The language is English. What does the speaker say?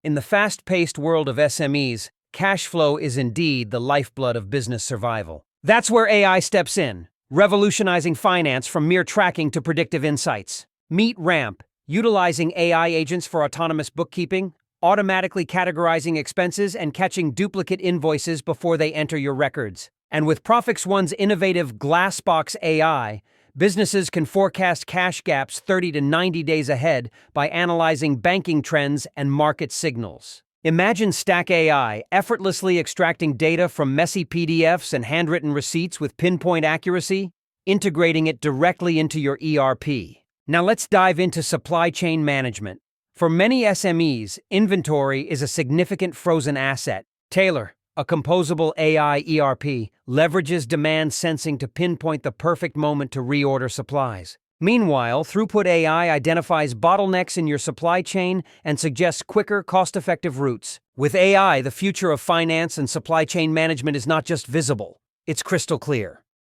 In the fast-paced world of SMEs, cash flow is indeed the lifeblood of business survival. That's where AI steps in, revolutionizing finance from mere tracking to predictive insights. Meet Ramp, utilizing AI agents for autonomous bookkeeping, automatically categorizing expenses and catching duplicate invoices before they enter your records. And with Prophix One's innovative Glassbox AI, businesses can forecast cash gaps 30 to 90 days ahead by analyzing banking trends and market signals. Imagine StackAI effortlessly extracting data from messy PDFs and handwritten receipts with pinpoint accuracy, integrating it directly into your ERP. Now let's dive into supply chain management. For many SMEs, inventory is a significant frozen asset. Taylor, a composable AI ERP, leverages demand sensing to pinpoint the perfect moment to reorder supplies. Meanwhile, Throughput AI identifies bottlenecks in your supply chain and suggests quicker, cost-effective routes. With AI, the future of finance and supply chain management is not just visible, it's crystal clear.